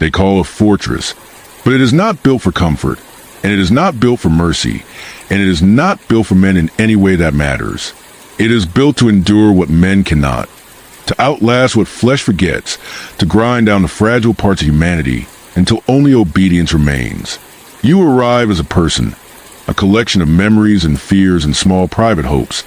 they call a fortress, but it is not built for comfort, and it is not built for mercy, and it is not built for men in any way that matters. It is built to endure what men cannot, to outlast what flesh forgets, to grind down the fragile parts of humanity until only obedience remains. You arrive as a person, a collection of memories and fears and small private hopes,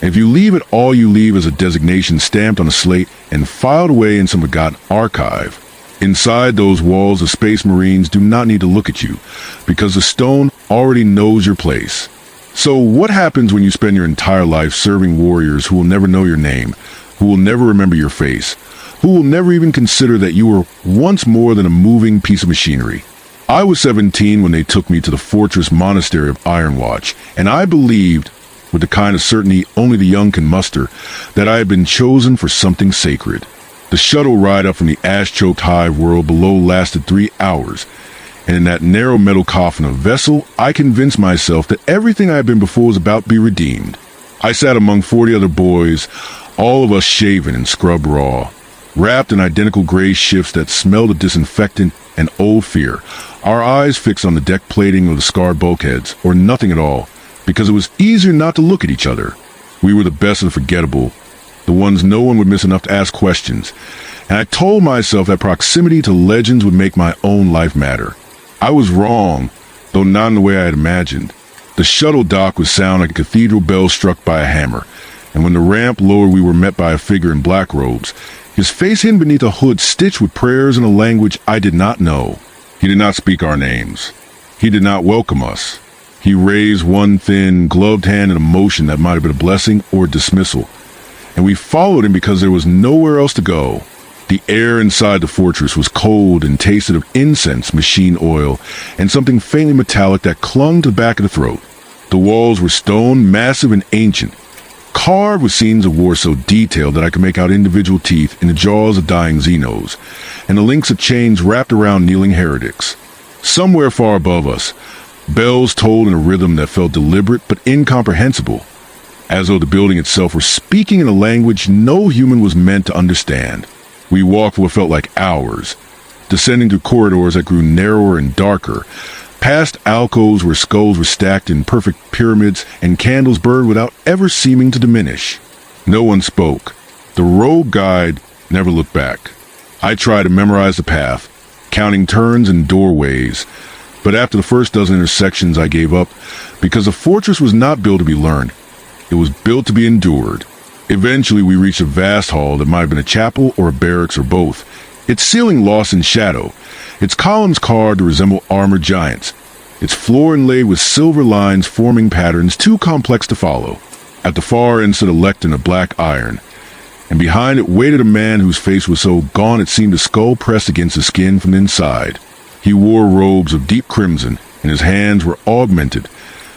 and if you leave it, all you leave is a designation stamped on a slate and filed away in some forgotten archive. Inside those walls, the Space Marines do not need to look at you, because the stone already knows your place. So what happens when you spend your entire life serving warriors who will never know your name, who will never remember your face, who will never even consider that you were once more than a moving piece of machinery? I was 17 when they took me to the fortress monastery of Ironwatch, and I believed, with the kind of certainty only the young can muster, that I had been chosen for something sacred. The shuttle ride up from the ash-choked hive world below lasted 3 hours, and in that narrow metal coffin of vessel, I convinced myself that everything I had been before was about to be redeemed. I sat among 40 other boys, all of us shaven and scrubbed raw, wrapped in identical gray shifts that smelled of disinfectant and old fear, our eyes fixed on the deck plating of the scarred bulkheads, or nothing at all, because it was easier not to look at each other. We were the best of the forgettable, the ones no one would miss enough to ask questions, and I told myself that proximity to legends would make my own life matter. I was wrong, though not in the way I had imagined. The shuttle dock would sound like a cathedral bell struck by a hammer, and when the ramp lowered, we were met by a figure in black robes, his face hidden beneath a hood stitched with prayers in a language I did not know. He did not speak our names. He did not welcome us. He raised one thin, gloved hand in a motion that might have been a blessing or a dismissal, and we followed him because there was nowhere else to go. The air inside the fortress was cold and tasted of incense, machine oil, and something faintly metallic that clung to the back of the throat. The walls were stone, massive and ancient, carved with scenes of war so detailed that I could make out individual teeth in the jaws of dying Xenos, and the links of chains wrapped around kneeling heretics. Somewhere far above us, bells tolled in a rhythm that felt deliberate but incomprehensible, as though the building itself were speaking in a language no human was meant to understand. We walked for what felt like hours, descending through corridors that grew narrower and darker, past alcoves where skulls were stacked in perfect pyramids and candles burned without ever seeming to diminish. No one spoke. The rogue guide never looked back. I tried to memorize the path, counting turns and doorways, but after the first dozen intersections I gave up, because the fortress was not built to be learned. It was built to be endured. Eventually we reached a vast hall that might have been a chapel or a barracks or both, its ceiling lost in shadow, its columns carved to resemble armored giants, its floor inlaid with silver lines forming patterns too complex to follow. At the far end stood a lectern of black iron, and behind it waited a man whose face was so gaunt it seemed a skull pressed against the skin from the inside. He wore robes of deep crimson, and his hands were augmented,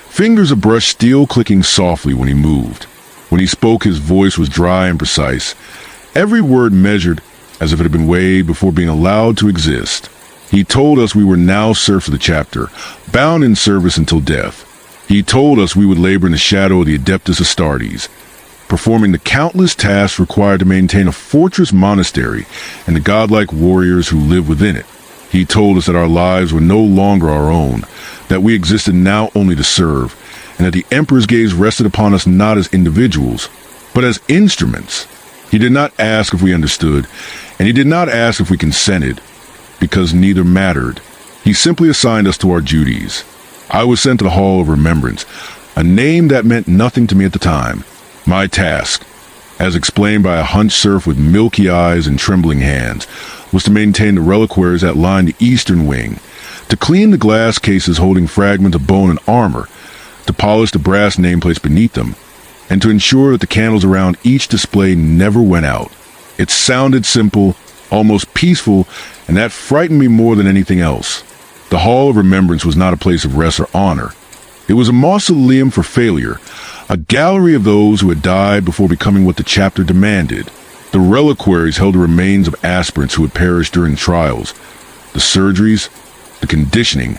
fingers of brushed steel clicking softly when he moved. When he spoke, his voice was dry and precise, every word measured as if it had been weighed before being allowed to exist. He told us we were now serfs of the chapter, bound in service until death. He told us we would labor in the shadow of the Adeptus Astartes, performing the countless tasks required to maintain a fortress monastery and the godlike warriors who live within it. He told us that our lives were no longer our own, that we existed now only to serve, and that the Emperor's gaze rested upon us not as individuals, but as instruments. He did not ask if we understood, and he did not ask if we consented, because neither mattered. He simply assigned us to our duties. I was sent to the Hall of Remembrance, a name that meant nothing to me at the time. My task, as explained by a hunched serf with milky eyes and trembling hands, was to maintain the reliquaries that lined the eastern wing, to clean the glass cases holding fragments of bone and armor, to polish the brass nameplates beneath them, and to ensure that the candles around each display never went out. It sounded simple, almost peaceful, and that frightened me more than anything else. The Hall of Remembrance was not a place of rest or honor. It was a mausoleum for failure, a gallery of those who had died before becoming what the chapter demanded. The reliquaries held the remains of aspirants who had perished during trials, the surgeries, the conditioning,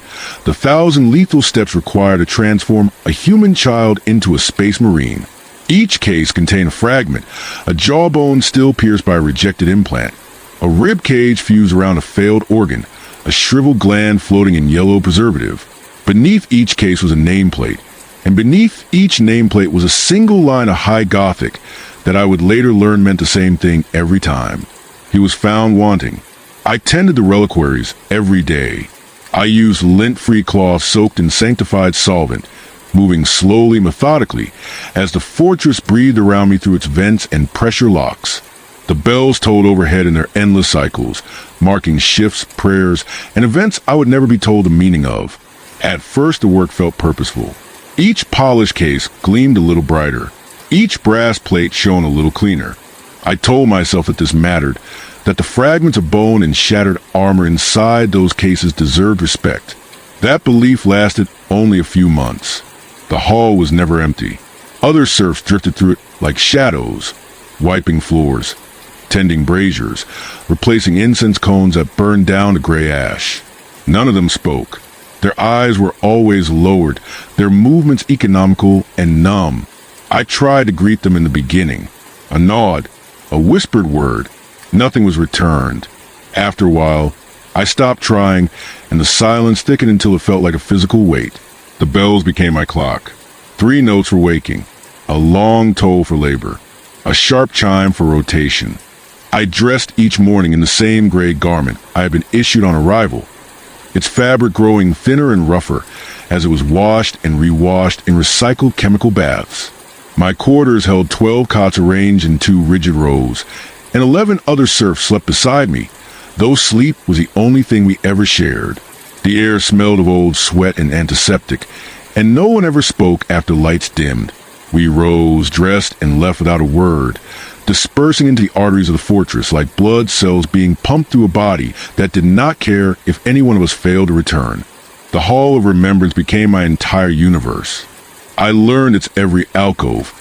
the 1,000 lethal steps required to transform a human child into a space marine. Each case contained a fragment, a jawbone still pierced by a rejected implant, a rib cage fused around a failed organ, a shriveled gland floating in yellow preservative. Beneath each case was a nameplate, and beneath each nameplate was a single line of high Gothic that I would later learn meant the same thing every time. He was found wanting. I tended the reliquaries every day. I used lint-free cloth soaked in sanctified solvent, moving slowly, methodically, as the fortress breathed around me through its vents and pressure locks. The bells tolled overhead in their endless cycles, marking shifts, prayers, and events I would never be told the meaning of. At first, the work felt purposeful. Each polished case gleamed a little brighter. Each brass plate shone a little cleaner. I told myself that this mattered, that the fragments of bone and shattered armor inside those cases deserved respect. That belief lasted only a few months. The hall was never empty. Other serfs drifted through it like shadows, wiping floors, tending braziers, replacing incense cones that burned down to gray ash. None of them spoke. Their eyes were always lowered, their movements economical and numb. I tried to greet them in the beginning. A nod, a whispered word. Nothing was returned. After a while, I stopped trying, and the silence thickened until it felt like a physical weight. The bells became my clock. 3 notes for waking, a long toll for labor, a sharp chime for rotation. I dressed each morning in the same gray garment I had been issued on arrival, its fabric growing thinner and rougher as it was washed and rewashed in recycled chemical baths. My quarters held 12 cots arranged in 2 rigid rows, and 11 other serfs slept beside me, though sleep was the only thing we ever shared. The air smelled of old sweat and antiseptic, and no one ever spoke after lights dimmed. We rose, dressed, and left without a word, dispersing into the arteries of the fortress like blood cells being pumped through a body that did not care if any one of us failed to return. The Hall of Remembrance became my entire universe. I learned its every alcove,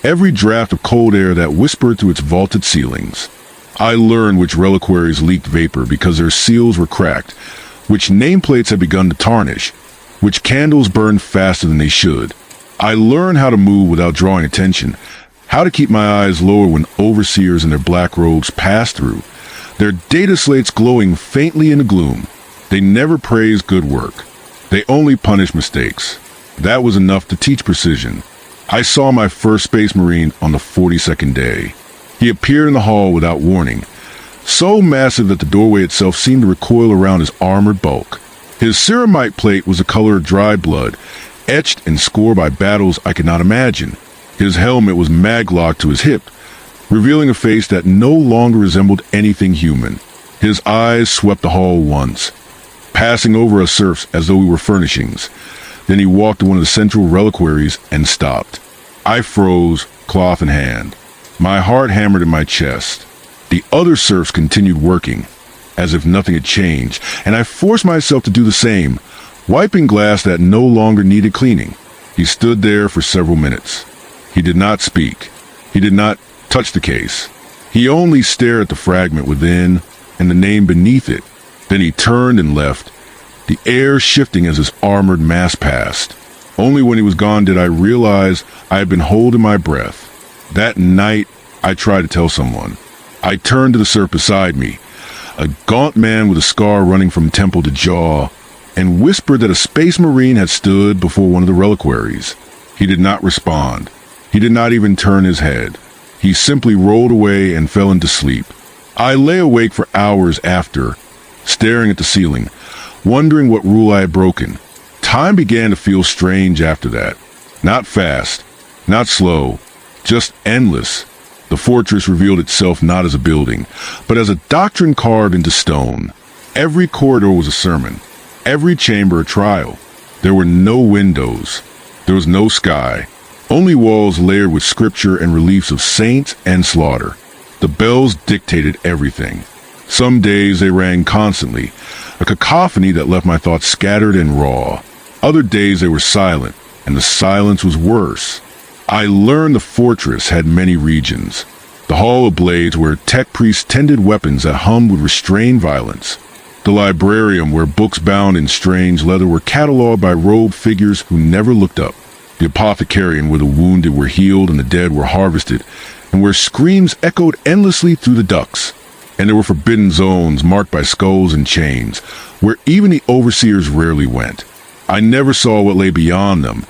every draft of cold air that whispered through its vaulted ceilings. I learned which reliquaries leaked vapor because their seals were cracked, which nameplates had begun to tarnish, which candles burned faster than they should. I learned how to move without drawing attention, how to keep my eyes lower when overseers in their black robes passed through, their data slates glowing faintly in the gloom. They never praised good work. They only punished mistakes. That was enough to teach precision. I saw my first Space Marine on the 42nd day. He appeared in the hall without warning, so massive that the doorway itself seemed to recoil around his armored bulk. His ceramite plate was the color of dried blood, etched and scored by battles I could not imagine. His helmet was mag-locked to his hip, revealing a face that no longer resembled anything human. His eyes swept the hall once, passing over us serfs as though we were furnishings. Then he walked to one of the central reliquaries and stopped. I froze, cloth in hand. My heart hammered in my chest. The other serfs continued working, as if nothing had changed, and I forced myself to do the same, wiping glass that no longer needed cleaning. He stood there for several minutes. He did not speak. He did not touch the case. He only stared at the fragment within and the name beneath it. Then he turned and left, the air shifting as his armored mass passed. Only when he was gone did I realize I had been holding my breath. That night, I tried to tell someone. I turned to the serf beside me, a gaunt man with a scar running from temple to jaw, and whispered that a Space Marine had stood before one of the reliquaries. He did not respond. He did not even turn his head. He simply rolled away and fell into sleep. I lay awake for hours after, staring at the ceiling, wondering what rule I had broken. Time began to feel strange after that. Not fast, not slow, just endless. The fortress revealed itself not as a building, but as a doctrine carved into stone. Every corridor was a sermon, every chamber a trial. There were no windows. There was no sky. Only walls layered with scripture and reliefs of saints and slaughter. The bells dictated everything. Some days they rang constantly, a cacophony that left my thoughts scattered and raw. Other days they were silent, and the silence was worse. I learned the fortress had many regions. The Hall of Blades, where tech priests tended weapons that hummed with restrained violence. The Librarium, where books bound in strange leather were cataloged by robed figures who never looked up. The Apothecarium, where the wounded were healed and the dead were harvested, and where screams echoed endlessly through the ducts. And there were forbidden zones marked by skulls and chains, where even the overseers rarely went. I never saw what lay beyond them,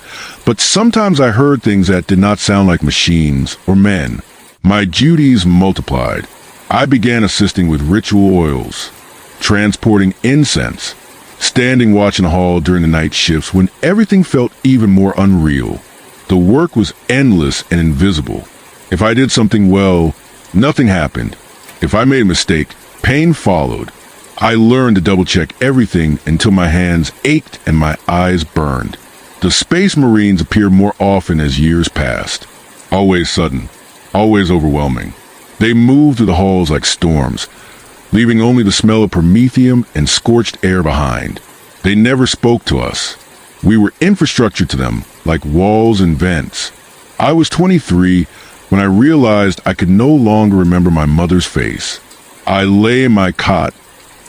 but sometimes I heard things that did not sound like machines or men. My duties multiplied. I began assisting with ritual oils, transporting incense, standing watch in the hall during the night shifts when everything felt even more unreal. The work was endless and invisible. If I did something well, nothing happened. If I made a mistake, pain followed. I learned to double-check everything until my hands ached and my eyes burned. The Space Marines appeared more often as years passed. Always sudden, always overwhelming. They moved through the halls like storms, leaving only the smell of promethium and scorched air behind. They never spoke to us. We were infrastructure to them, like walls and vents. I was 23 when I realized I could no longer remember my mother's face. I lay in my cot,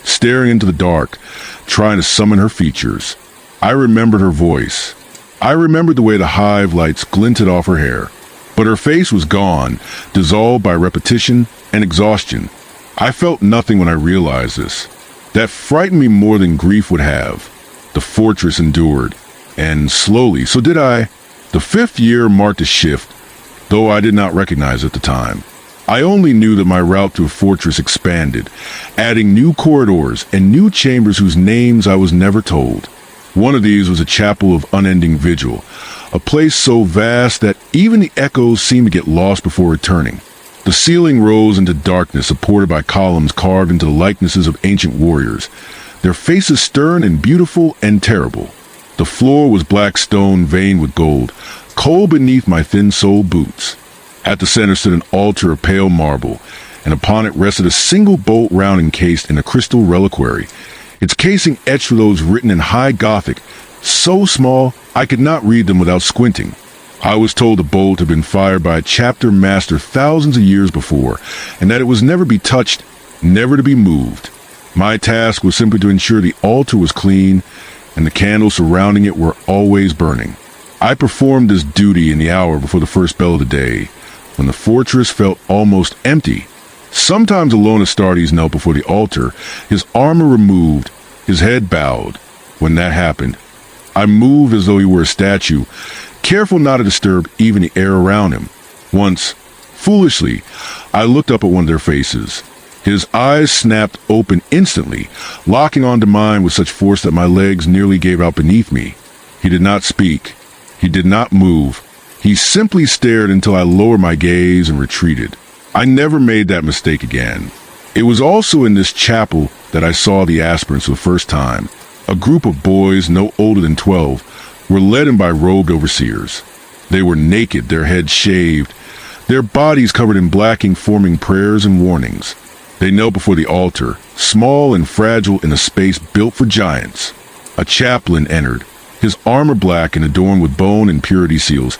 staring into the dark, trying to summon her features. I remembered her voice. I remembered the way the hive lights glinted off her hair. But her face was gone, dissolved by repetition and exhaustion. I felt nothing when I realized this. That frightened me more than grief would have. The fortress endured, and slowly, so did I. The 5th year marked a shift, though I did not recognize it at the time. I only knew that my route to a fortress expanded, adding new corridors and new chambers whose names I was never told. One of these was a chapel of unending vigil, a place so vast that even the echoes seemed to get lost before returning. The ceiling rose into darkness, supported by columns carved into the likenesses of ancient warriors, their faces stern and beautiful and terrible. The floor was black stone veined with gold, cold beneath my thin-soled boots. At the center stood an altar of pale marble, and upon it rested a single bolt round encased in a crystal reliquary, its casing etched with those written in high Gothic, so small I could not read them without squinting. I was told the bolt had been fired by a chapter master thousands of years before, and that it was never to be touched, never to be moved. My task was simply to ensure the altar was clean, and the candles surrounding it were always burning. I performed this duty in the hour before the first bell of the day, when the fortress felt almost empty. Sometimes alone Astartes knelt before the altar, his armor removed, his head bowed. When that happened, I moved as though he were a statue, careful not to disturb even the air around him. Once, foolishly, I looked up at one of their faces. His eyes snapped open instantly, locking onto mine with such force that my legs nearly gave out beneath me. He did not speak. He did not move. He simply stared until I lowered my gaze and retreated. I never made that mistake again. It was also in this chapel that I saw the aspirants for the first time. A group of boys no older than 12 were led in by robed overseers. They were naked, their heads shaved, their bodies covered in blacking, forming prayers and warnings. They knelt before the altar, small and fragile in a space built for giants. A chaplain entered, his armor black and adorned with bone and purity seals,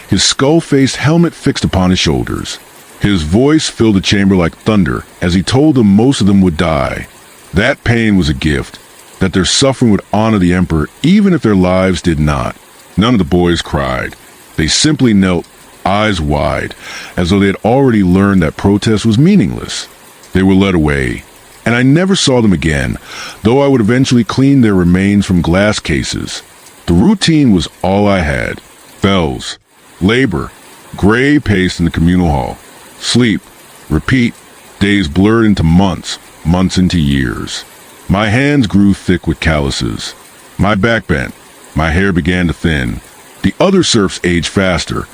his skull-faced helmet fixed upon his shoulders. His voice filled the chamber like thunder as he told them most of them would die. That pain was a gift, that their suffering would honor the Emperor even if their lives did not. None of the boys cried. They simply knelt, eyes wide, as though they had already learned that protest was meaningless. They were led away, and I never saw them again, though I would eventually clean their remains from glass cases. The routine was all I had. Bells, labor, gray pace in the communal hall, sleep, repeat, days blurred into months, months into years. My hands grew thick with calluses. My back bent. My hair began to thin. The other serfs aged faster,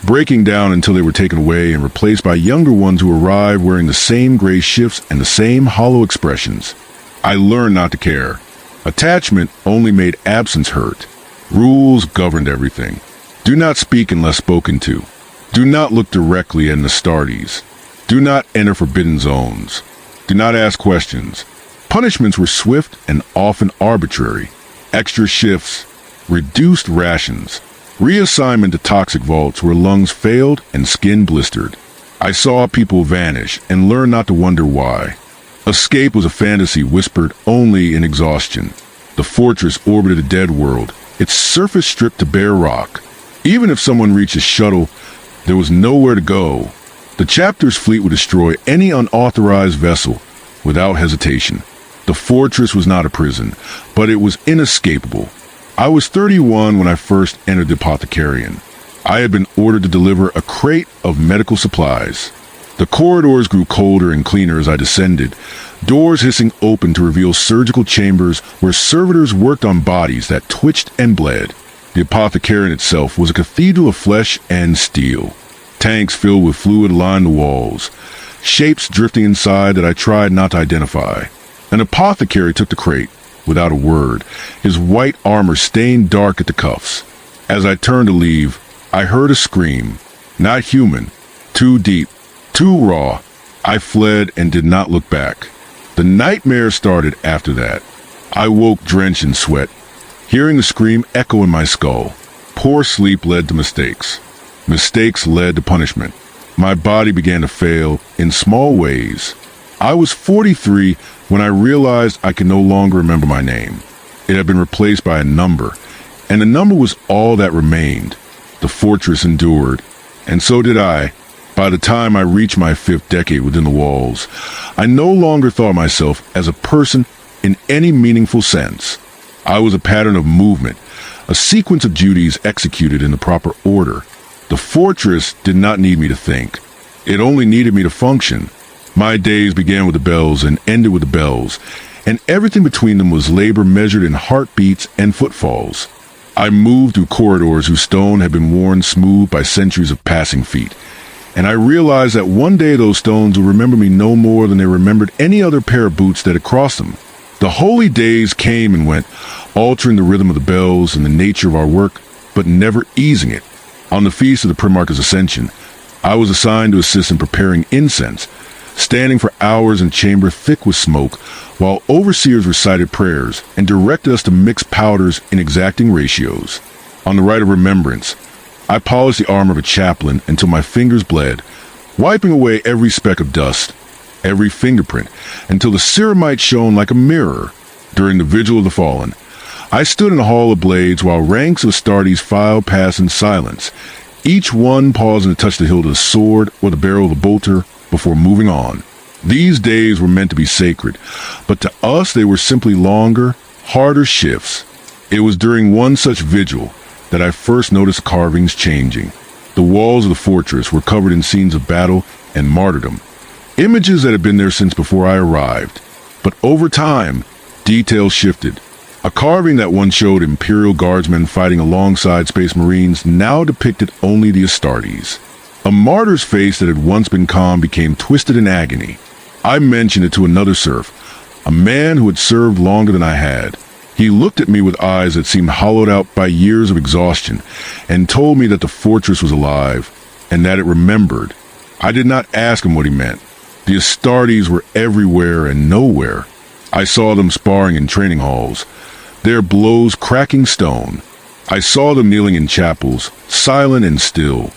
breaking down until they were taken away and replaced by younger ones who arrived wearing the same gray shifts and the same hollow expressions. I learned not to care. Attachment only made absence hurt. Rules governed everything. Do not speak unless spoken to. Do not look directly at Astartes. Do not enter forbidden zones. Do not ask questions. Punishments were swift and often arbitrary. Extra shifts, reduced rations, reassignment to toxic vaults where lungs failed and skin blistered. I saw people vanish and learned not to wonder why. Escape was a fantasy whispered only in exhaustion. The fortress orbited a dead world, its surface stripped to bare rock. Even if someone reached a shuttle, there was nowhere to go. The chapter's fleet would destroy any unauthorized vessel without hesitation. The fortress was not a prison, but it was inescapable. I was 31 when I first entered the Apothecarian. I had been ordered to deliver a crate of medical supplies. The corridors grew colder and cleaner as I descended, doors hissing open to reveal surgical chambers where servitors worked on bodies that twitched and bled. The Apothecarian itself was a cathedral of flesh and steel. Tanks filled with fluid lined the walls, shapes drifting inside that I tried not to identify. An apothecary took the crate, without a word, his white armor stained dark at the cuffs. As I turned to leave, I heard a scream. Not human. Too deep. Too raw. I fled and did not look back. The nightmare started after that. I woke drenched in sweat, hearing the scream echo in my skull. Poor sleep led to mistakes. Mistakes led to punishment. My body began to fail in small ways. I was 43 when I realized I could no longer remember my name. It had been replaced by a number, and the number was all that remained. The fortress endured, and so did I. By the time I reached my 5th decade within the walls, I no longer thought myself as a person in any meaningful sense. I was a pattern of movement, a sequence of duties executed in the proper order. The fortress did not need me to think. It only needed me to function. My days began with the bells and ended with the bells, and everything between them was labor measured in heartbeats and footfalls. I moved through corridors whose stone had been worn smooth by centuries of passing feet, and I realized that one day those stones would remember me no more than they remembered any other pair of boots that had crossed them. The holy days came and went, altering the rhythm of the bells and the nature of our work, but never easing it. On the feast of the Primarch's Ascension, I was assigned to assist in preparing incense, standing for hours in a chamber thick with smoke, while overseers recited prayers and directed us to mix powders in exacting ratios. On the rite of remembrance, I polished the armor of a chaplain until my fingers bled, wiping away every speck of dust, every fingerprint, until the ceramite shone like a mirror. During the vigil of the fallen, I stood in a hall of blades while ranks of Astartes filed past in silence, each one pausing to touch the hilt of the sword or the barrel of a bolter before moving on. These days were meant to be sacred, but to us they were simply longer, harder shifts. It was during one such vigil that I first noticed carvings changing. The walls of the fortress were covered in scenes of battle and martyrdom, images that had been there since before I arrived. But over time, details shifted. A carving that once showed Imperial guardsmen fighting alongside Space Marines now depicted only the Astartes. A martyr's face that had once been calm became twisted in agony. I mentioned it to another serf, a man who had served longer than I had. He looked at me with eyes that seemed hollowed out by years of exhaustion, and told me that the fortress was alive, and that it remembered. I did not ask him what he meant. The Astartes were everywhere and nowhere. I saw them sparring in training halls, their blows cracking stone. I saw them kneeling in chapels, silent and still.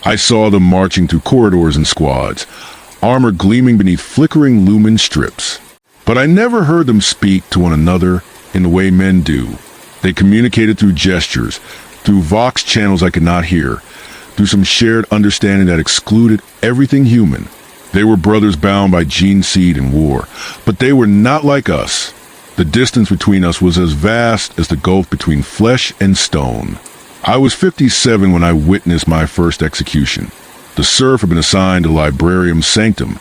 I saw them marching through corridors in squads, armor gleaming beneath flickering lumen strips. But I never heard them speak to one another in the way men do. They communicated through gestures, through vox channels I could not hear, through some shared understanding that excluded everything human. They were brothers bound by gene seed and war, but they were not like us. The distance between us was as vast as the gulf between flesh and stone. I was 57 when I witnessed my first execution. The serf had been assigned to Librarium Sanctum,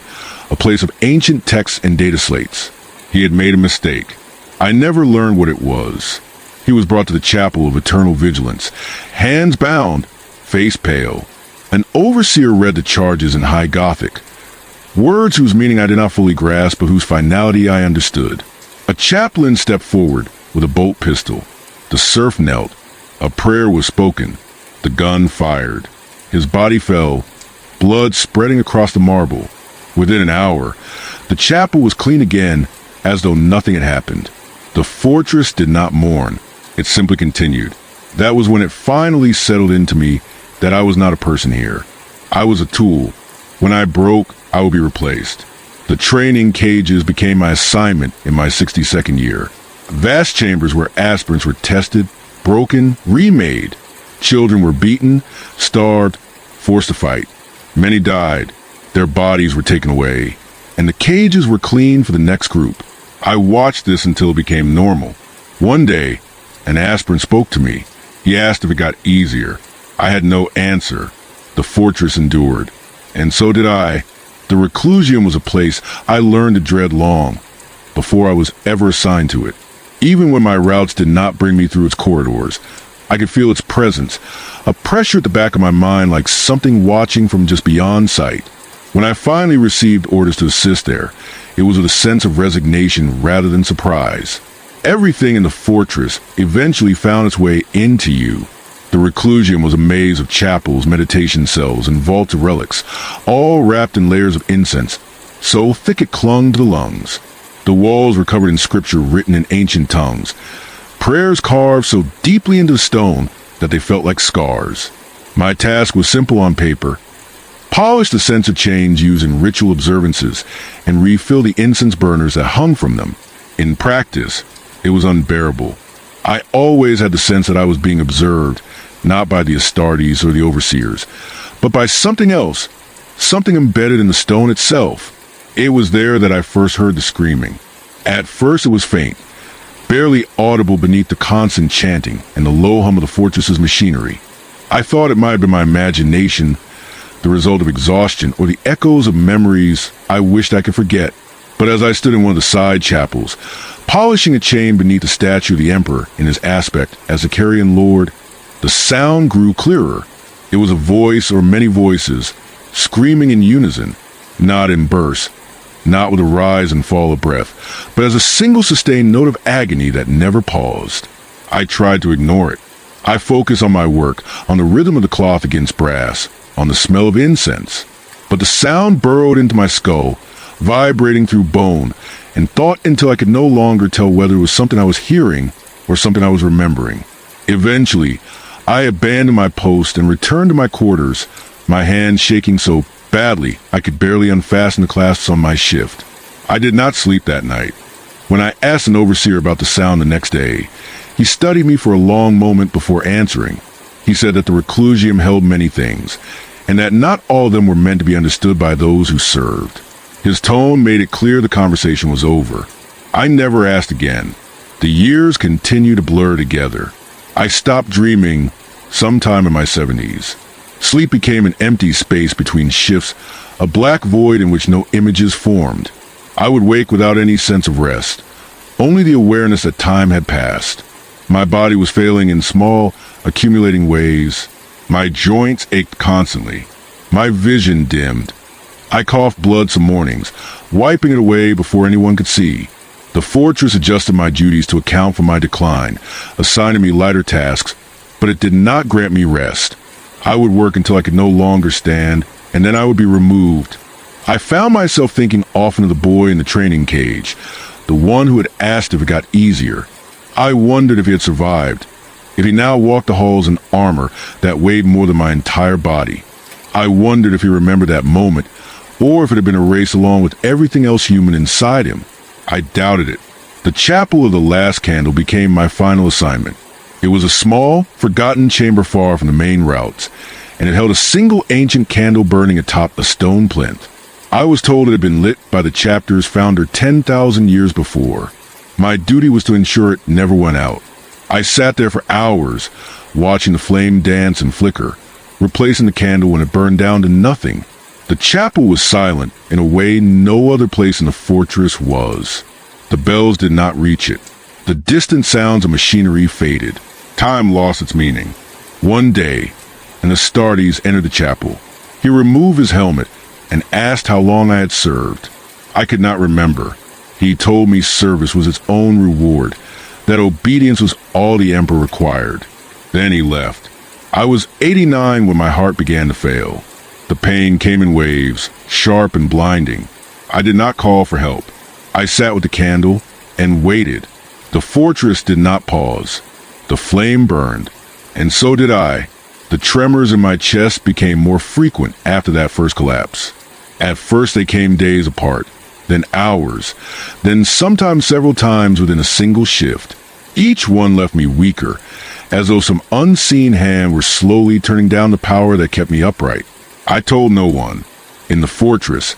a place of ancient texts and data slates. He had made a mistake. I never learned what it was. He was brought to the chapel of eternal vigilance, hands bound, face pale. An overseer read the charges in High Gothic, words whose meaning I did not fully grasp, but whose finality I understood. A chaplain stepped forward with a bolt pistol. The serf knelt. A prayer was spoken. The gun fired. His body fell, blood spreading across the marble. Within an hour, the chapel was clean again, as though nothing had happened. The fortress did not mourn. It simply continued. That was when it finally settled into me that I was not a person here. I was a tool. When I broke, I would be replaced. The training cages became my assignment in my 62nd year. Vast chambers where aspirants were tested, broken, remade. Children were beaten, starved, forced to fight. Many died. Their bodies were taken away, and the cages were cleaned for the next group. I watched this until it became normal. One day, an aspirant spoke to me. He asked if it got easier. I had no answer. The fortress endured. And so did I. The reclusium was a place I learned to dread long before I was ever assigned to it. Even when my routes did not bring me through its corridors, I could feel its presence, a pressure at the back of my mind like something watching from just beyond sight. When I finally received orders to assist there, it was with a sense of resignation rather than surprise. Everything in the fortress eventually found its way into you. The reclusium was a maze of chapels, meditation cells, and vaults of relics, all wrapped in layers of incense, so thick it clung to the lungs. The walls were covered in scripture written in ancient tongues, prayers carved so deeply into the stone that they felt like scars. My task was simple on paper: polish the censer chains used in ritual observances and refill the incense burners that hung from them. In practice, it was unbearable. I always had the sense that I was being observed, not by the Astartes or the overseers, but by something else, something embedded in the stone itself. It was there that I first heard the screaming. At first it was faint, barely audible beneath the constant chanting and the low hum of the fortress's machinery. I thought it might have been my imagination, the result of exhaustion, or the echoes of memories I wished I could forget. But as I stood in one of the side chapels, polishing a chain beneath the statue of the Emperor in his aspect as a Carian lord, the sound grew clearer. It was a voice or many voices, screaming in unison, not in bursts, not with a rise and fall of breath, but as a single sustained note of agony that never paused. I tried to ignore it. I focused on my work, on the rhythm of the cloth against brass, on the smell of incense. But the sound burrowed into my skull, vibrating through bone, and thought until I could no longer tell whether it was something I was hearing or something I was remembering. Eventually, I abandoned my post and returned to my quarters, my hands shaking so badly I could barely unfasten the clasps on my shift. I did not sleep that night. When I asked an overseer about the sound the next day, he studied me for a long moment before answering. He said that the reclusium held many things, and that not all of them were meant to be understood by those who served. His tone made it clear the conversation was over. I never asked again. The years continued to blur together. I stopped dreaming sometime in my 70s. Sleep became an empty space between shifts, a black void in which no images formed. I would wake without any sense of rest, only the awareness that time had passed. My body was failing in small, accumulating ways. My joints ached constantly. My vision dimmed. I coughed blood some mornings, wiping it away before anyone could see. The fortress adjusted my duties to account for my decline, assigning me lighter tasks, but it did not grant me rest. I would work until I could no longer stand, and then I would be removed. I found myself thinking often of the boy in the training cage, the one who had asked if it got easier. I wondered if he had survived, if he now walked the halls in armor that weighed more than my entire body. I wondered if he remembered that moment, or if it had been erased along with everything else human inside him. I doubted it. The chapel of the last candle became my final assignment. It was a small, forgotten chamber far from the main routes, and it held a single ancient candle burning atop a stone plinth. I was told it had been lit by the chapter's founder 10,000 years before. My duty was to ensure it never went out. I sat there for hours, watching the flame dance and flicker, replacing the candle when it burned down to nothing. The chapel was silent in a way no other place in the fortress was. The bells did not reach it. The distant sounds of machinery faded. Time lost its meaning. One day, an Astartes entered the chapel. He removed his helmet and asked how long I had served. I could not remember. He told me service was its own reward, that obedience was all the Emperor required. Then he left. I was 89 when my heart began to fail. The pain came in waves, sharp and blinding. I did not call for help. I sat with the candle and waited. The fortress did not pause. The flame burned, and so did I. The tremors in my chest became more frequent after that first collapse. At first they came days apart, then hours, then sometimes several times within a single shift. Each one left me weaker, as though some unseen hand were slowly turning down the power that kept me upright. I told no one. In the fortress,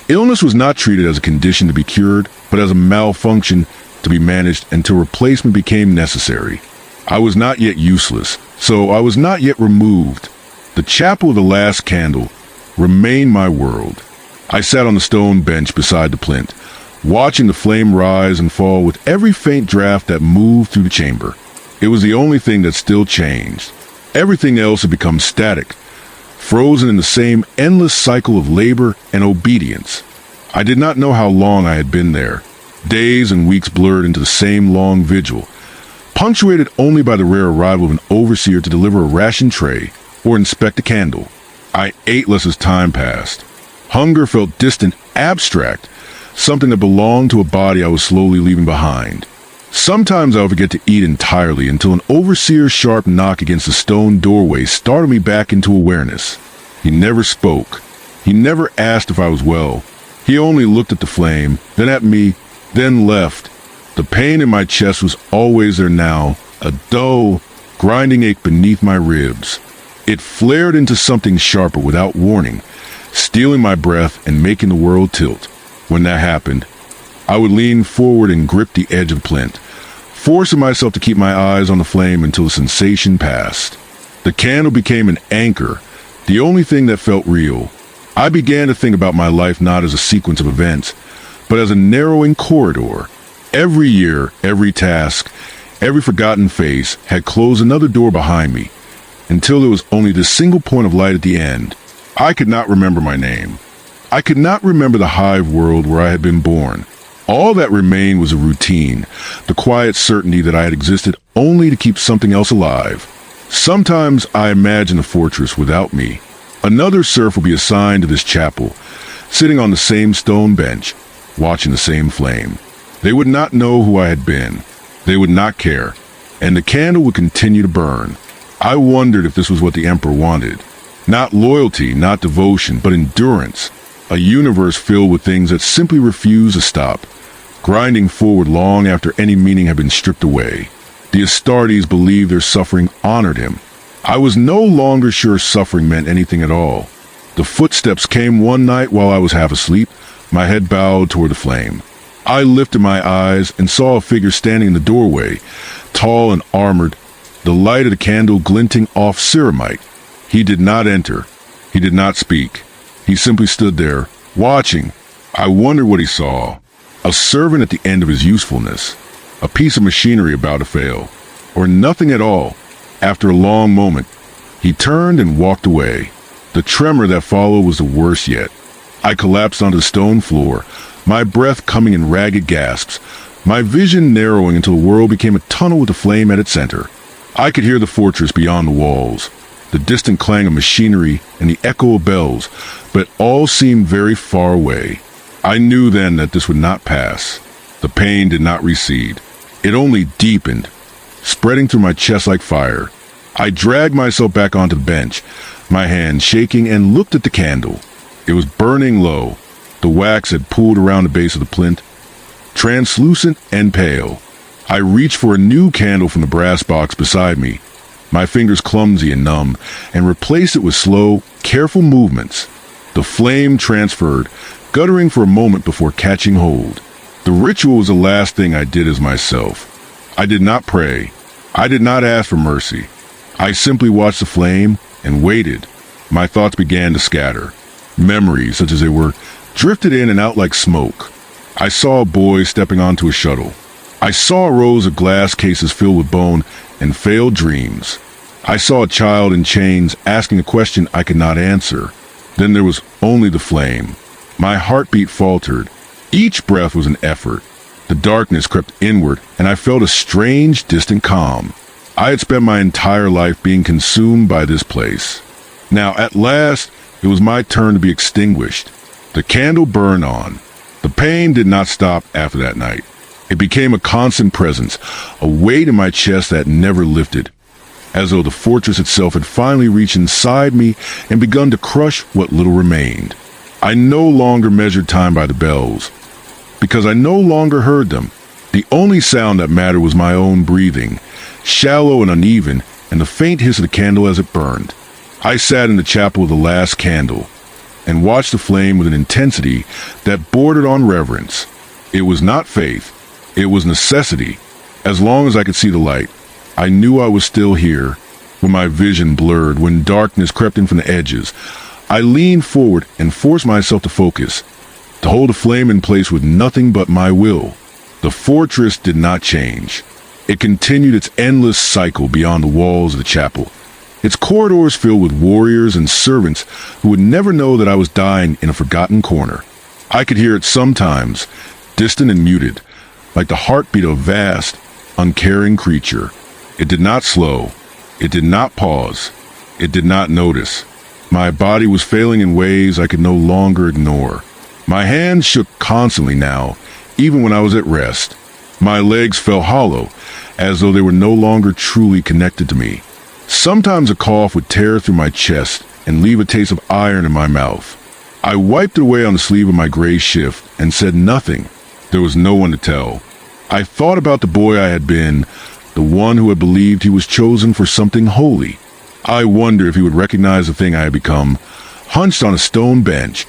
illness was not treated as a condition to be cured, but as a malfunction to be managed until replacement became necessary. I was not yet useless, so I was not yet removed. The chapel of the last candle remained my world. I sat on the stone bench beside the plinth, watching the flame rise and fall with every faint draft that moved through the chamber. It was the only thing that still changed. Everything else had become static, frozen in the same endless cycle of labor and obedience. I did not know how long I had been there. Days and weeks blurred into the same long vigil, punctuated only by the rare arrival of an overseer to deliver a ration tray or inspect a candle. I ate less as time passed. Hunger felt distant, abstract, something that belonged to a body I was slowly leaving behind. Sometimes I would forget to eat entirely until an overseer's sharp knock against the stone doorway startled me back into awareness. He never spoke. He never asked if I was well. He only looked at the flame, then at me, then left. The pain in my chest was always there now, a dull, grinding ache beneath my ribs. It flared into something sharper without warning, stealing my breath and making the world tilt. When that happened, I would lean forward and grip the edge of the plinth, forcing myself to keep my eyes on the flame until the sensation passed. The candle became an anchor, the only thing that felt real. I began to think about my life not as a sequence of events, but as a narrowing corridor. Every year, every task, every forgotten face had closed another door behind me, until there was only this single point of light at the end. I could not remember my name. I could not remember the hive world where I had been born. All that remained was a routine, the quiet certainty that I had existed only to keep something else alive. Sometimes I imagined a fortress without me. Another serf would be assigned to this chapel, sitting on the same stone bench, watching the same flame. They would not know who I had been. They would not care, and the candle would continue to burn. I wondered if this was what the Emperor wanted. Not loyalty, not devotion, but endurance. A universe filled with things that simply refused to stop, grinding forward long after any meaning had been stripped away. The Astartes believed their suffering honored him. I was no longer sure suffering meant anything at all. The footsteps came one night while I was half asleep, my head bowed toward the flame. I lifted my eyes and saw a figure standing in the doorway, tall and armored, the light of the candle glinting off ceramite. He did not enter. He did not speak. He simply stood there, watching. I wondered what he saw. A servant at the end of his usefulness. A piece of machinery about to fail. Or nothing at all. After a long moment, he turned and walked away. The tremor that followed was the worst yet. I collapsed onto the stone floor, my breath coming in ragged gasps, my vision narrowing until the world became a tunnel with a flame at its center. I could hear the fortress beyond the walls, the distant clang of machinery and the echo of bells, but all seemed very far away. I knew then that this would not pass. The pain did not recede. It only deepened, spreading through my chest like fire. I dragged myself back onto the bench, my hand shaking, and looked at the candle. It was burning low. The wax had pooled around the base of the plinth, translucent and pale. I reached for a new candle from the brass box beside me, my fingers clumsy and numb, and replaced it with slow, careful movements. The flame transferred, guttering for a moment before catching hold. The ritual was the last thing I did as myself. I did not pray. I did not ask for mercy. I simply watched the flame and waited. My thoughts began to scatter. Memories, such as they were, drifted in and out like smoke. I saw a boy stepping onto a shuttle. I saw rows of glass cases filled with bone and failed dreams. I saw a child in chains asking a question I could not answer. Then there was only the flame. My heartbeat faltered. Each breath was an effort. The darkness crept inward, and I felt a strange, distant calm. I had spent my entire life being consumed by this place. Now, at last, it was my turn to be extinguished. The candle burned on. The pain did not stop after that night. It became a constant presence, a weight in my chest that never lifted, as though the fortress itself had finally reached inside me and begun to crush what little remained. I no longer measured time by the bells, because I no longer heard them. The only sound that mattered was my own breathing, shallow and uneven, and the faint hiss of the candle as it burned. I sat in the chapel of the last candle, and watched the flame with an intensity that bordered on reverence. It was not faith. It was necessity. As long as I could see the light, I knew I was still here. When my vision blurred, when darkness crept in from the edges, I leaned forward and forced myself to focus, to hold the flame in place with nothing but my will. The fortress did not change. It continued its endless cycle beyond the walls of the chapel, its corridors filled with warriors and servants who would never know that I was dying in a forgotten corner. I could hear it sometimes, distant and muted, like the heartbeat of a vast, uncaring creature. It did not slow. It did not pause. It did not notice. My body was failing in ways I could no longer ignore. My hands shook constantly now, even when I was at rest. My legs felt hollow, as though they were no longer truly connected to me. Sometimes a cough would tear through my chest and leave a taste of iron in my mouth. I wiped it away on the sleeve of my gray shift and said nothing. There was no one to tell. I thought about the boy I had been, the one who had believed he was chosen for something holy. I wondered if he would recognize the thing I had become, hunched on a stone bench,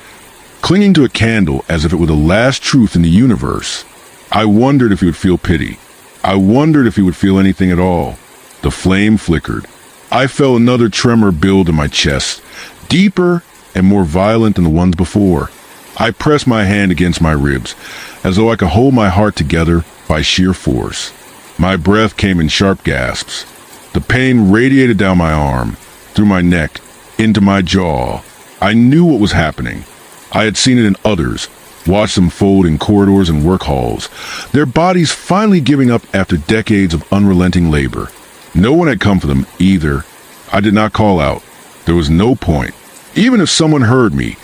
clinging to a candle as if it were the last truth in the universe. I wondered if he would feel pity. I wondered if he would feel anything at all. The flame flickered. I felt another tremor build in my chest, deeper and more violent than the ones before. I pressed my hand against my ribs, as though I could hold my heart together by sheer force. My breath came in sharp gasps. The pain radiated down my arm, through my neck, into my jaw. I knew what was happening. I had seen it in others, watched them fold in corridors and work halls, their bodies finally giving up after decades of unrelenting labor. No one had come for them either. I did not call out. There was no point. Even if someone heard me,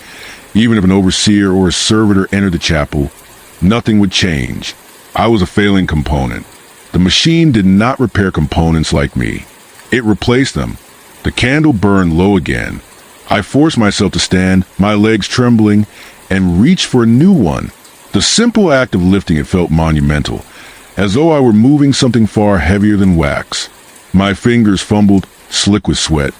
even if an overseer or a servitor entered the chapel, nothing would change. I was a failing component. The machine did not repair components like me. It replaced them. The candle burned low again. I forced myself to stand, my legs trembling, and reach for a new one. The simple act of lifting it felt monumental, as though I were moving something far heavier than wax. My fingers fumbled, slick with sweat,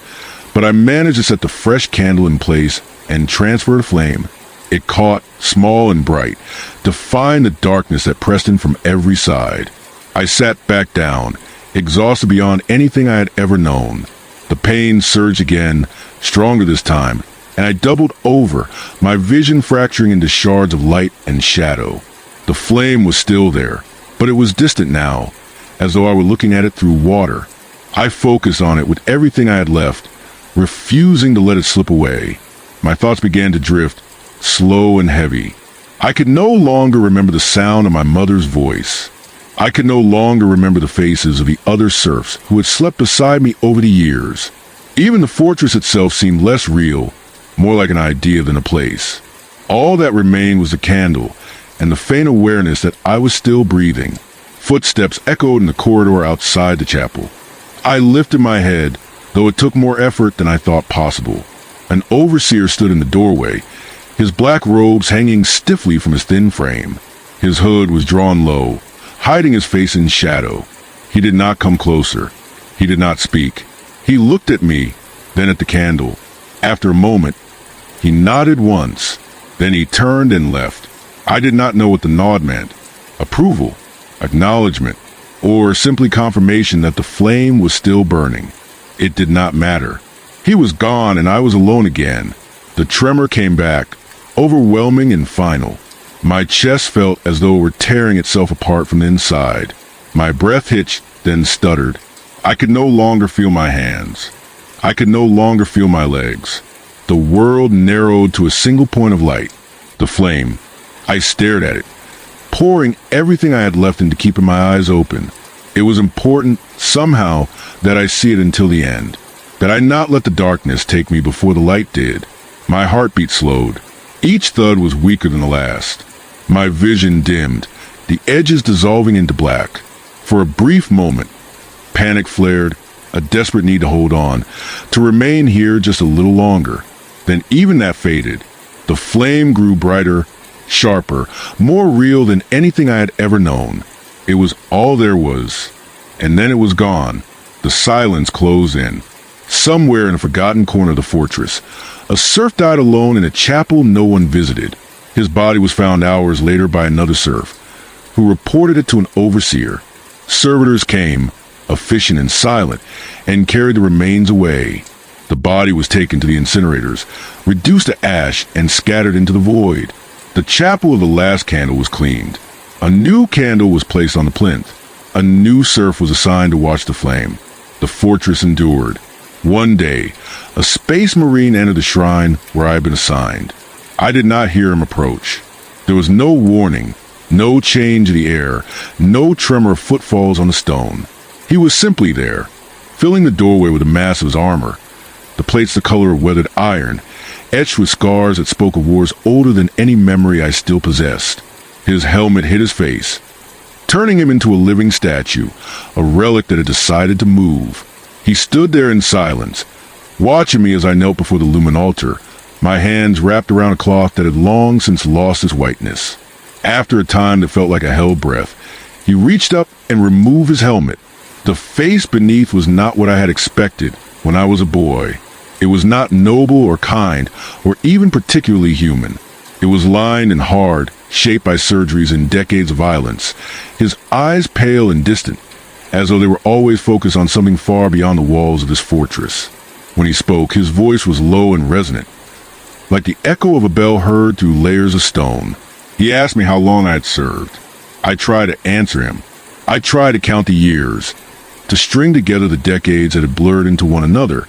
but I managed to set the fresh candle in place and transfer the flame. It caught, small and bright, defying the darkness that pressed in from every side. I sat back down, exhausted beyond anything I had ever known. The pain surged again, stronger this time, and I doubled over, my vision fracturing into shards of light and shadow. The flame was still there, but it was distant now, as though I were looking at it through water. I focused on it with everything I had left, refusing to let it slip away. My thoughts began to drift, slow and heavy. I could no longer remember the sound of my mother's voice. I could no longer remember the faces of the other serfs who had slept beside me over the years. Even the fortress itself seemed less real, more like an idea than a place. All that remained was the candle and the faint awareness that I was still breathing. Footsteps echoed in the corridor outside the chapel. I lifted my head, though it took more effort than I thought possible. An overseer stood in the doorway, his black robes hanging stiffly from his thin frame. His hood was drawn low, hiding his face in shadow. He did not come closer. He did not speak. He looked at me, then at the candle. After a moment, he nodded once. Then he turned and left. I did not know what the nod meant. Approval, acknowledgement, or simply confirmation that the flame was still burning. It did not matter. He was gone and I was alone again. The tremor came back, overwhelming and final. My chest felt as though it were tearing itself apart from the inside. My breath hitched, then stuttered. I could no longer feel my hands. I could no longer feel my legs. The world narrowed to a single point of light, the flame. I stared at it, pouring everything I had left into keeping my eyes open. It was important, somehow, that I see it until the end, that I not let the darkness take me before the light did. My heartbeat slowed. Each thud was weaker than the last. My vision dimmed, the edges dissolving into black. For a brief moment, panic flared, a desperate need to hold on, to remain here just a little longer. Then even that faded. The flame grew brighter, sharper, more real than anything I had ever known. It was all there was. And then it was gone. The silence closed in. Somewhere in a forgotten corner of the fortress, a serf died alone in a chapel no one visited. His body was found hours later by another serf, who reported it to an overseer. Servitors came, efficient and silent, and carried the remains away. The body was taken to the incinerators, reduced to ash, and scattered into the void. The chapel of the last candle was cleaned. A new candle was placed on the plinth. A new serf was assigned to watch the flame. The fortress endured. One day, a space marine entered the shrine where I had been assigned. I did not hear him approach. There was no warning, no change in the air, no tremor of footfalls on the stone. He was simply there, filling the doorway with a mass of his armor, the plates the color of weathered iron, etched with scars that spoke of wars older than any memory I still possessed. His helmet hid his face, turning him into a living statue, a relic that had decided to move. He stood there in silence, watching me as I knelt before the lumen altar, my hands wrapped around a cloth that had long since lost its whiteness. After a time that felt like a hell breath, he reached up and removed his helmet. The face beneath was not what I had expected when I was a boy. It was not noble or kind, or even particularly human. It was lined and hard, shaped by surgeries and decades of violence, his eyes pale and distant, as though they were always focused on something far beyond the walls of this fortress. When he spoke, his voice was low and resonant, like the echo of a bell heard through layers of stone. He asked me how long I had served. I tried to answer him. I tried to count the years, to string together the decades that had blurred into one another,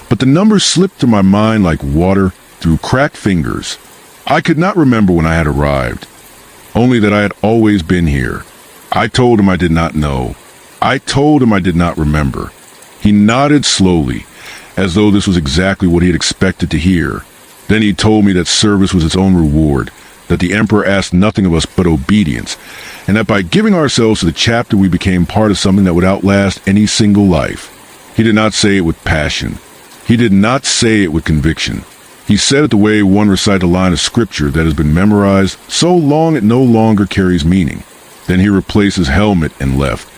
but the numbers slipped through my mind like water through cracked fingers. I could not remember when I had arrived, only that I had always been here. I told him I did not know. I told him I did not remember. He nodded slowly, as though this was exactly what he had expected to hear. Then he told me that service was its own reward, that the Emperor asked nothing of us but obedience, and that by giving ourselves to the chapter we became part of something that would outlast any single life. He did not say it with passion. He did not say it with conviction. He said it the way one recites a line of scripture that has been memorized so long it no longer carries meaning. Then he replaced his helmet and left,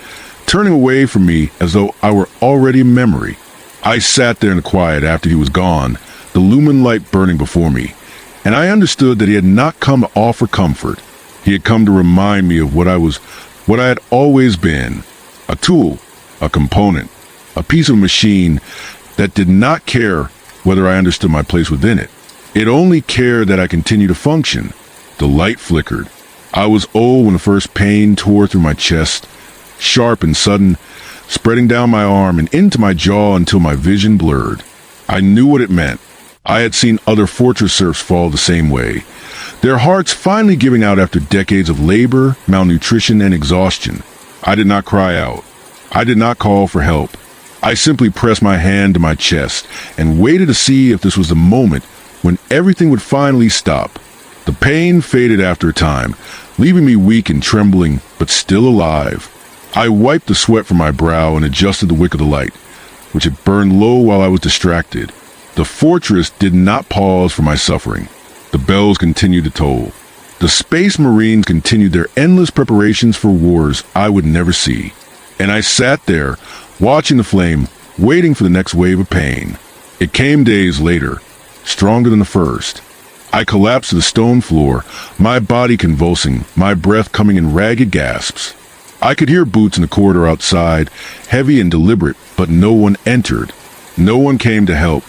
turning away from me as though I were already a memory. I sat there in the quiet after he was gone, the lumen light burning before me, and I understood that he had not come to offer comfort. He had come to remind me of what I had always been, a tool, a component, a piece of machine that did not care whether I understood my place within it. It only cared that I continued to function. The light flickered. I was old when the first pain tore through my chest, sharp and sudden, spreading down my arm and into my jaw until my vision blurred. I knew what it meant. I had seen other fortress serfs fall the same way, their hearts finally giving out after decades of labor, malnutrition, and exhaustion. I did not cry out. I did not call for help. I simply pressed my hand to my chest and waited to see if this was the moment when everything would finally stop. The pain faded after a time, leaving me weak and trembling, but still alive. I wiped the sweat from my brow and adjusted the wick of the light, which had burned low while I was distracted. The fortress did not pause for my suffering. The bells continued to toll. The Space Marines continued their endless preparations for wars I would never see. And I sat there, watching the flame, waiting for the next wave of pain. It came days later, stronger than the first. I collapsed to the stone floor, my body convulsing, my breath coming in ragged gasps. I could hear boots in the corridor outside, heavy and deliberate, but no one entered. No one came to help.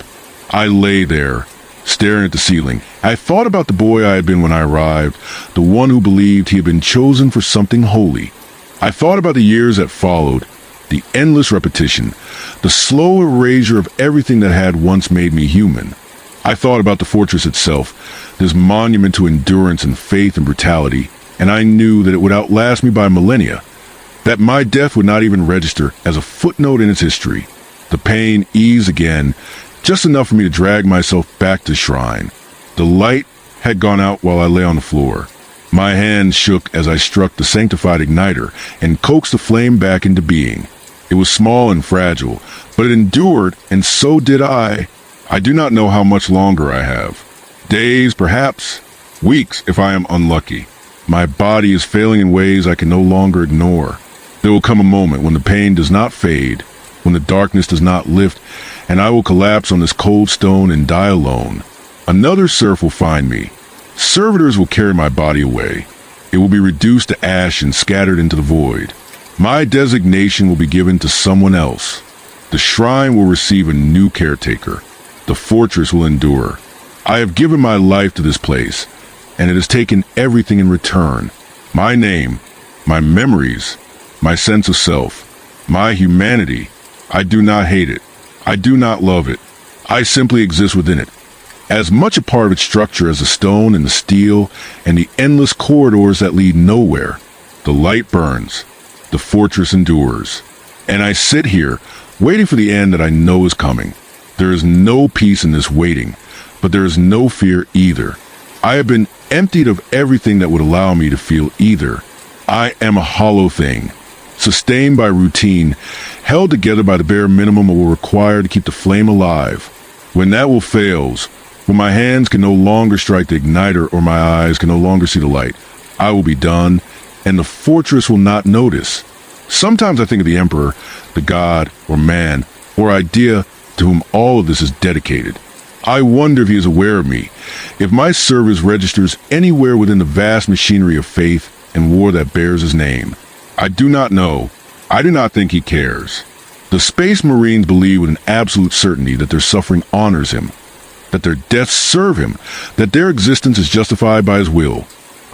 I lay there, staring at the ceiling. I thought about the boy I had been when I arrived, the one who believed he had been chosen for something holy. I thought about the years that followed, the endless repetition, the slow erasure of everything that had once made me human. I thought about the fortress itself, this monument to endurance and faith and brutality, and I knew that it would outlast me by millennia, that my death would not even register as a footnote in its history. The pain eased again, just enough for me to drag myself back to the shrine. The light had gone out while I lay on the floor. My hands shook as I struck the sanctified igniter and coaxed the flame back into being. It was small and fragile, but it endured, and so did I. I do not know how much longer I have. Days, perhaps. Weeks, if I am unlucky. My body is failing in ways I can no longer ignore. There will come a moment when the pain does not fade, when the darkness does not lift, and I will collapse on this cold stone and die alone. Another serf will find me. Servitors will carry my body away. It will be reduced to ash and scattered into the void. My designation will be given to someone else. The shrine will receive a new caretaker. The fortress will endure. I have given my life to this place, and it has taken everything in return. My name, my memories, my sense of self, my humanity. I do not hate it. I do not love it. I simply exist within it, as much a part of its structure as the stone and the steel and the endless corridors that lead nowhere. The light burns. The fortress endures. And I sit here, waiting for the end that I know is coming. There is no peace in this waiting, but there is no fear either. I have been emptied of everything that would allow me to feel either. I am a hollow thing, sustained by routine, held together by the bare minimum of what required to keep the flame alive. When that will fails, when my hands can no longer strike the igniter or my eyes can no longer see the light, I will be done, and the fortress will not notice. Sometimes I think of the emperor, the god, or man, or idea to whom all of this is dedicated. I wonder if he is aware of me, if my service registers anywhere within the vast machinery of faith and war that bears his name. I do not know. I do not think he cares. The Space Marines believe with an absolute certainty that their suffering honors him, that their deaths serve him, that their existence is justified by his will.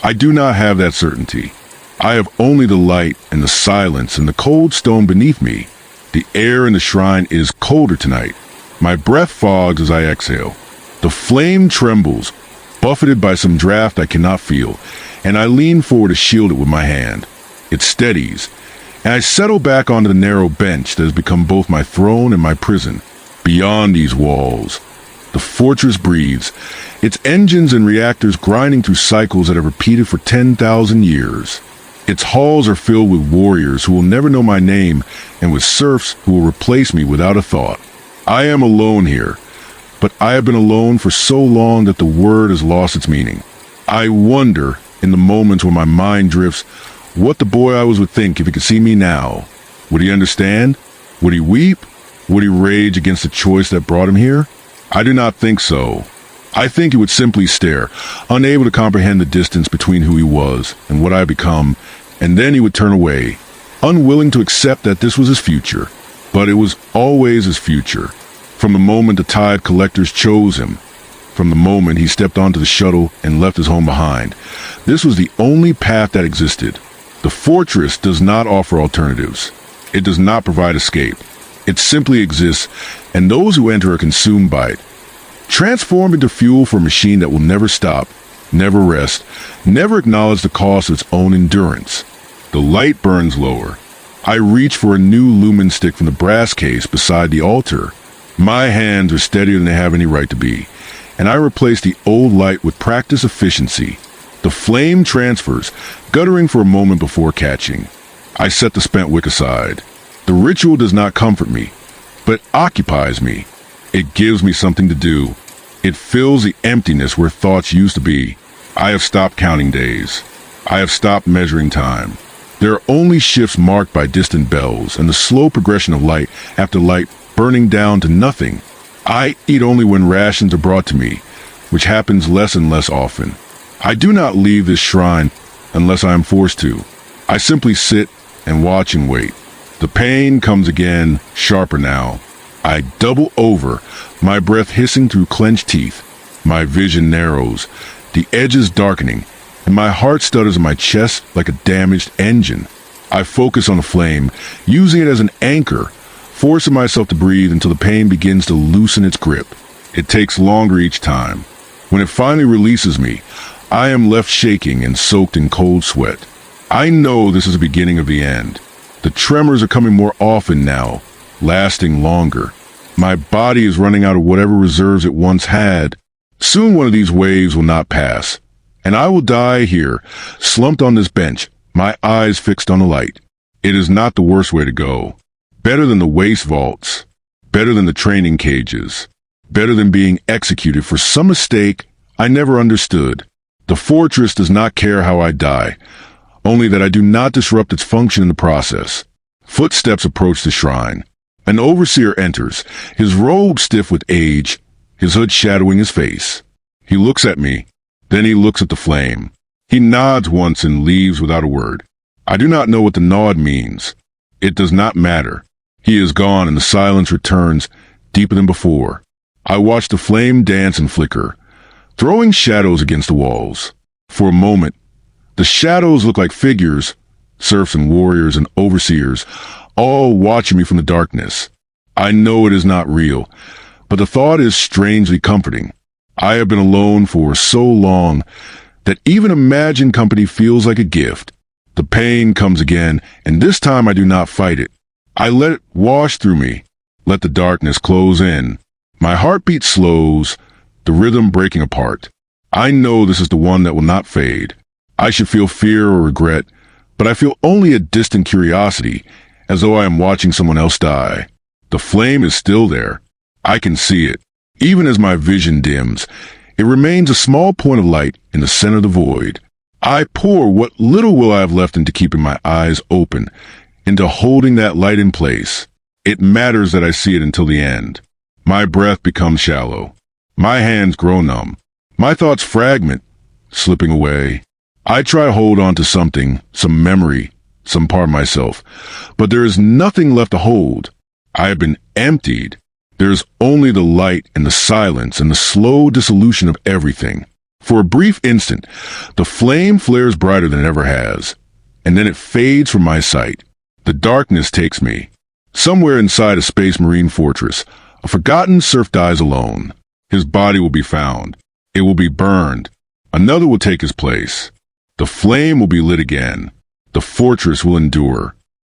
I do not have that certainty. I have only the light and the silence and the cold stone beneath me. The air in the shrine is colder tonight. My breath fogs as I exhale. The flame trembles, buffeted by some draft I cannot feel, and I lean forward to shield it with my hand. It steadies, and I settle back onto the narrow bench that has become both my throne and my prison. Beyond these walls, the fortress breathes, its engines and reactors grinding through cycles that have repeated for 10,000 years. Its halls are filled with warriors who will never know my name and with serfs who will replace me without a thought. I am alone here, but I have been alone for so long that the word has lost its meaning. I wonder, in the moments when my mind drifts, what the boy I was would think if he could see me now. Would he understand? Would he weep? Would he rage against the choice that brought him here? I do not think so. I think he would simply stare, unable to comprehend the distance between who he was and what I had become, and then he would turn away, unwilling to accept that this was his future. But it was always his future. From the moment the Tide Collectors chose him, from the moment he stepped onto the shuttle and left his home behind, this was the only path that existed. The fortress does not offer alternatives. It does not provide escape. It simply exists, and those who enter are consumed by it, transformed into fuel for a machine that will never stop, never rest, never acknowledge the cost of its own endurance. The light burns lower. I reach for a new lumen stick from the brass case beside the altar. My hands are steadier than they have any right to be, and I replace the old light with practiced efficiency. The flame transfers, guttering for a moment before catching. I set the spent wick aside. The ritual does not comfort me, but occupies me. It gives me something to do. It fills the emptiness where thoughts used to be. I have stopped counting days. I have stopped measuring time. There are only shifts marked by distant bells and the slow progression of light after light burning down to nothing. I eat only when rations are brought to me, which happens less and less often. I do not leave this shrine unless I am forced to. I simply sit and watch and wait. The pain comes again, sharper now. I double over, my breath hissing through clenched teeth. My vision narrows, the edges darkening, and my heart stutters in my chest like a damaged engine. I focus on the flame, using it as an anchor, forcing myself to breathe until the pain begins to loosen its grip. It takes longer each time. When it finally releases me, I am left shaking and soaked in cold sweat. I know this is the beginning of the end. The tremors are coming more often now, lasting longer. My body is running out of whatever reserves it once had. Soon one of these waves will not pass, and I will die here, slumped on this bench, my eyes fixed on the light. It is not the worst way to go. Better than the waste vaults. Better than the training cages. Better than being executed for some mistake I never understood. The fortress does not care how I die, only that I do not disrupt its function in the process. Footsteps approach the shrine. An overseer enters, his robe stiff with age, his hood shadowing his face. He looks at me, then he looks at the flame. He nods once and leaves without a word. I do not know what the nod means. It does not matter. He is gone and the silence returns deeper than before. I watch the flame dance and flicker, throwing shadows against the walls. For a moment, the shadows look like figures, serfs and warriors and overseers, all watching me from the darkness. I know it is not real, but the thought is strangely comforting. I have been alone for so long that even imagined company feels like a gift. The pain comes again, and this time I do not fight it. I let it wash through me, let the darkness close in. My heartbeat slows, the rhythm breaking apart. I know this is the one that will not fade. I should feel fear or regret, but I feel only a distant curiosity, as though I am watching someone else die. The flame is still there. I can see it. Even as my vision dims, it remains a small point of light in the center of the void. I pour what little will I have left into keeping my eyes open, into holding that light in place. It matters that I see it until the end. My breath becomes shallow. My hands grow numb. My thoughts fragment, slipping away. I try to hold on to something, some memory, some part of myself, but there is nothing left to hold. I have been emptied. There is only the light and the silence and the slow dissolution of everything. For a brief instant, the flame flares brighter than it ever has, and then it fades from my sight. The darkness takes me. Somewhere inside a space marine fortress, a forgotten serf dies alone. His body will be found. It will be burned. Another will take his place. The flame will be lit again. The fortress will endure.